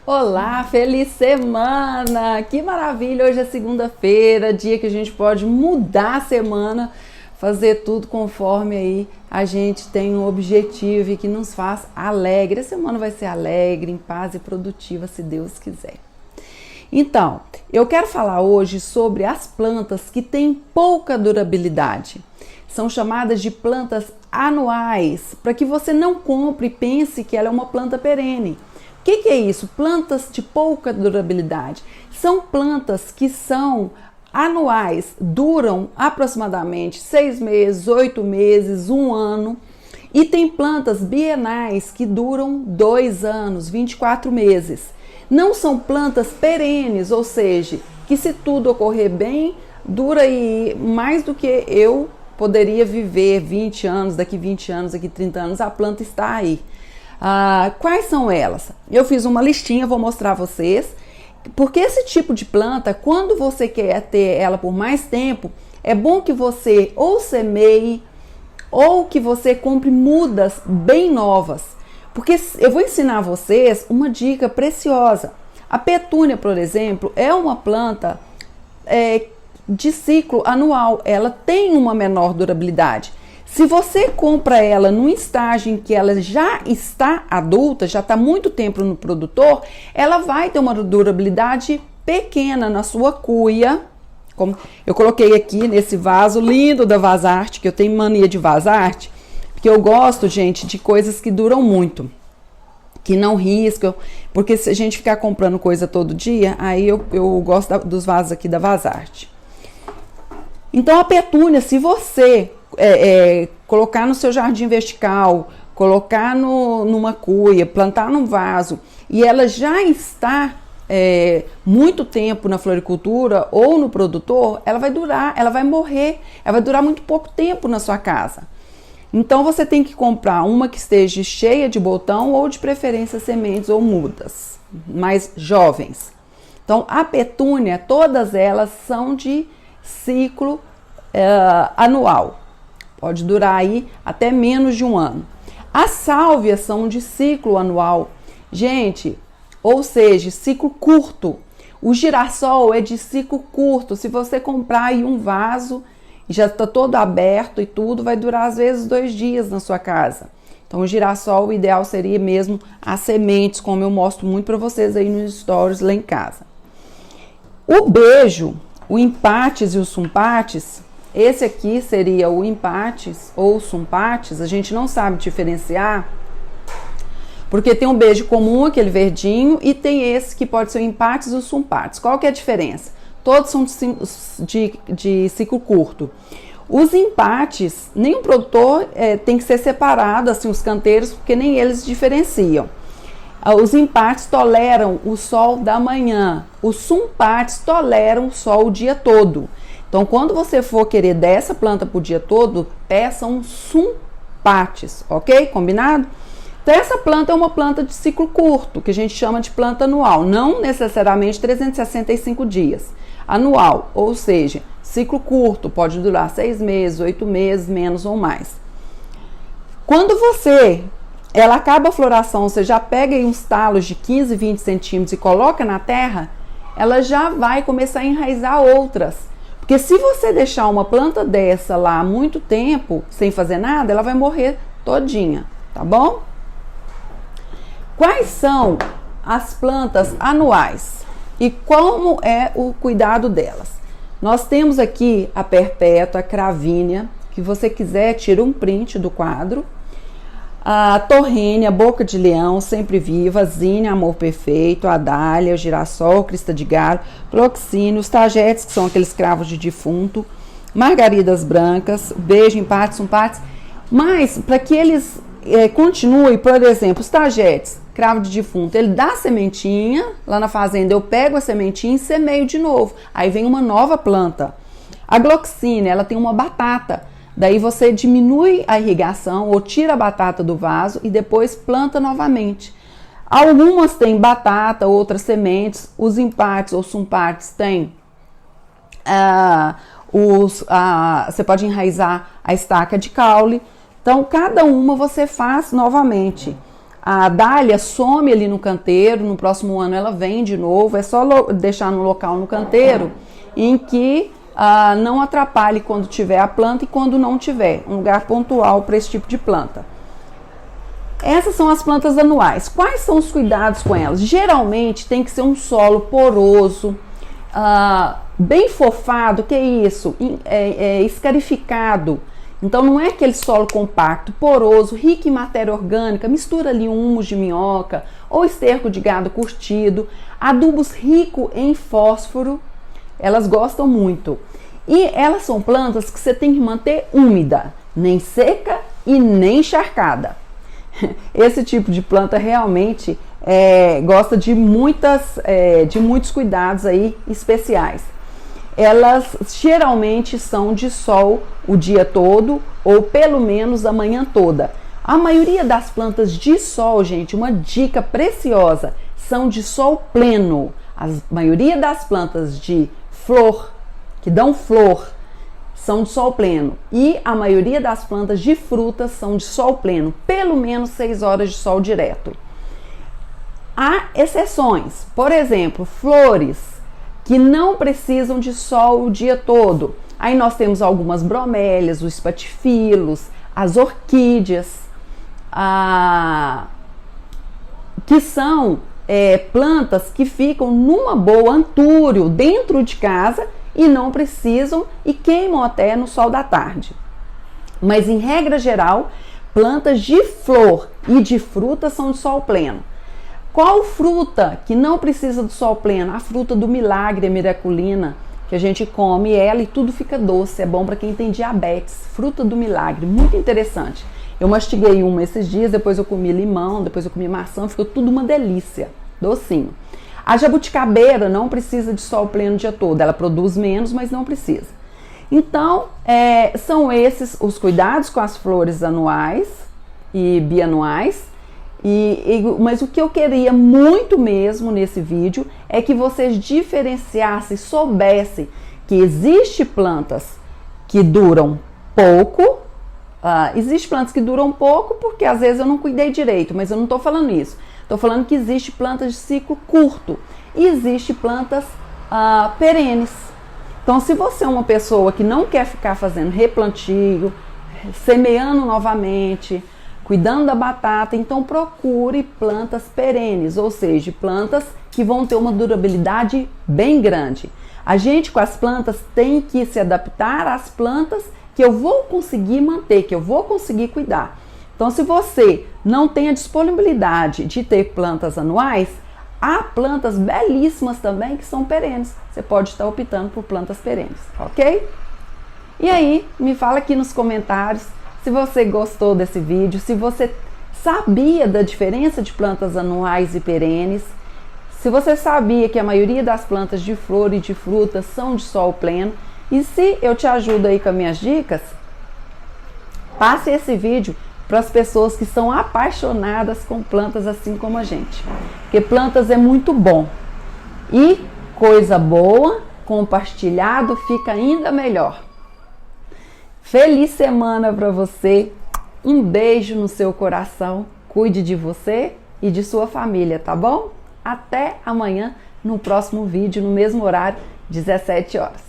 Olá, feliz semana! Que maravilha! Hoje é segunda-feira, dia que a gente pode mudar a semana, fazer tudo conforme aí a gente tem um objetivo e que nos faz alegre. A semana vai ser alegre, em paz e produtiva, se Deus quiser. Então, eu quero falar hoje sobre as plantas que têm pouca durabilidade. São chamadas de plantas anuais, para que você não compre e pense que ela é uma planta perene. O que é isso? Plantas de pouca durabilidade. São plantas que são anuais, duram aproximadamente 6 meses, 8 meses, 1 ano. E tem plantas bienais que duram 2 anos, 24 meses. Não são plantas perenes, ou seja, que se tudo ocorrer bem, dura aí mais do que eu poderia viver 20 anos, daqui 20 anos, daqui 30 anos, a planta está aí. Quais são elas? Eu fiz uma listinha, vou mostrar a vocês, porque esse tipo de planta, quando você quer ter ela por mais tempo, é bom que você ou semeie ou que você compre mudas bem novas, porque eu vou ensinar a vocês uma dica preciosa. A petúnia, por exemplo, é uma planta de ciclo anual, ela tem uma menor durabilidade. Se você compra ela num estágio em que ela já está adulta, já está muito tempo no produtor, ela vai ter uma durabilidade pequena na sua cuia. Como eu coloquei aqui nesse vaso lindo da Vazarte, que eu tenho mania de Vazarte, porque eu gosto, gente, de coisas que duram muito, que não riscam, porque se a gente ficar comprando coisa todo dia, aí eu gosto dos vasos aqui da Vazarte. Então a petúnia, se você colocar no seu jardim vertical, colocar numa cuia, plantar num vaso, e ela já está muito tempo na floricultura ou no produtor, ela vai durar, ela vai morrer, ela vai durar muito pouco tempo na sua casa. Então você tem que comprar uma que esteja cheia de botão ou de preferência sementes ou mudas, mais jovens. Então a petúnia, todas elas são de ciclo anual. Pode durar aí até menos de 1 ano. As sálvias são de ciclo anual. Gente, ou seja, ciclo curto. O girassol é de ciclo curto. Se você comprar aí um vaso, já está todo aberto e tudo, vai durar às vezes 2 dias na sua casa. Então o girassol, o ideal seria mesmo as sementes, como eu mostro muito para vocês aí nos stories lá em casa. O beijo, o empates e os sumpates, esse aqui seria o empates ou sumpates, a gente não sabe diferenciar, porque tem um beijo comum, aquele verdinho, e tem esse que pode ser o empates e os sumpates. Qual que é a diferença? Todos são de ciclo curto. Os empates, nenhum produtor tem que ser separado, assim, os canteiros, porque nem eles diferenciam. Os empates toleram o sol da manhã, os sumpates toleram o sol o dia todo. Então, quando você for querer dessa planta para o dia todo, peça um sumpates, ok? Combinado? Então, essa planta é uma planta de ciclo curto, que a gente chama de planta anual, não necessariamente 365 dias. Anual, ou seja, ciclo curto, pode durar 6 meses, 8 meses, menos ou mais. Quando ela acaba a floração, você já pega aí uns talos de 15, 20 centímetros e coloca na terra, ela já vai começar a enraizar outras. Porque se você deixar uma planta dessa lá há muito tempo, sem fazer nada, ela vai morrer todinha, tá bom? Quais são as plantas anuais e como é o cuidado delas? Nós temos aqui a perpétua, a cravínia, que você quiser, tira um print do quadro. A torrênia, boca de leão, sempre viva, zinnia, amor perfeito, a dália, o girassol, crista de galho, gloxínio, os tagetes, que são aqueles cravos de defunto, margaridas brancas, beijo, empates, sumpates. Mas, para que eles continuem, por exemplo, os tagetes, cravo de defunto, ele dá sementinha, lá na fazenda eu pego a sementinha e semeio de novo, aí vem uma nova planta. A gloxínia, ela tem uma batata. Daí você diminui a irrigação ou tira a batata do vaso e depois planta novamente. Algumas têm batata, outras sementes. Os empates ou sumpates têm. Você pode enraizar a estaca de caule. Então, cada uma você faz novamente. A dália some ali no canteiro, no próximo ano ela vem de novo, é só deixar no local no canteiro em que não atrapalhe quando tiver a planta e quando não tiver, um lugar pontual para esse tipo de planta. Essas são as plantas anuais. Quais são os cuidados com elas? Geralmente tem que ser um solo poroso, bem fofado, que é isso? Escarificado. Então não é aquele solo compacto, poroso, rico em matéria orgânica, mistura ali um humus de minhoca ou esterco de gado curtido, adubos ricos em fósforo, elas gostam muito. E elas são plantas que você tem que manter úmida, nem seca e nem encharcada. Esse tipo de planta realmente gosta de muitos cuidados aí especiais. Elas geralmente são de sol o dia todo ou pelo menos a manhã toda. A maioria das plantas de sol, gente, uma dica preciosa, são de sol pleno. A maioria das plantas de flor, que dão flor, são de sol pleno. E a maioria das plantas de frutas são de sol pleno, pelo menos 6 horas de sol direto. Há exceções, por exemplo, flores que não precisam de sol o dia todo. Aí nós temos algumas bromélias, os espatifilos, as orquídeas, que são plantas que ficam numa boa antúrio dentro de casa e não precisam e queimam até no sol da tarde. Mas em regra geral, plantas de flor e de fruta são de sol pleno. Qual fruta que não precisa do sol pleno? A fruta do milagre, a miraculina, que a gente come ela e tudo fica doce. É bom para quem tem diabetes. Fruta do milagre, muito interessante. Eu mastiguei uma esses dias, depois eu comi limão, depois eu comi maçã, ficou tudo uma delícia, docinho. A jabuticabeira não precisa de sol pleno o dia todo, ela produz menos, mas não precisa. Então, são esses os cuidados com as flores anuais e bianuais. Mas o que eu queria muito mesmo nesse vídeo é que vocês diferenciassem, soubessem que existem plantas que duram pouco. Existem plantas que duram pouco porque às vezes eu não cuidei direito, mas eu não estou falando isso. Estou falando que existem plantas de ciclo curto e existem plantas perenes. Então, se você é uma pessoa que não quer ficar fazendo replantio, semeando novamente, cuidando da batata, então procure plantas perenes, ou seja, plantas que vão ter uma durabilidade bem grande. A gente com as plantas tem que se adaptar às plantas que eu vou conseguir manter, que eu vou conseguir cuidar. Então, se você não tem a disponibilidade de ter plantas anuais, há plantas belíssimas também que são perenes. Você pode estar optando por plantas perenes, ok? E aí, me fala aqui nos comentários se você gostou desse vídeo, se você sabia da diferença de plantas anuais e perenes, se você sabia que a maioria das plantas de flor e de fruta são de sol pleno, e se eu te ajudo aí com as minhas dicas, passe esse vídeo para as pessoas que são apaixonadas com plantas assim como a gente. Porque plantas é muito bom. E coisa boa, compartilhado, fica ainda melhor. Feliz semana para você. Um beijo no seu coração. Cuide de você e de sua família, tá bom? Até amanhã no próximo vídeo, no mesmo horário, 17 horas.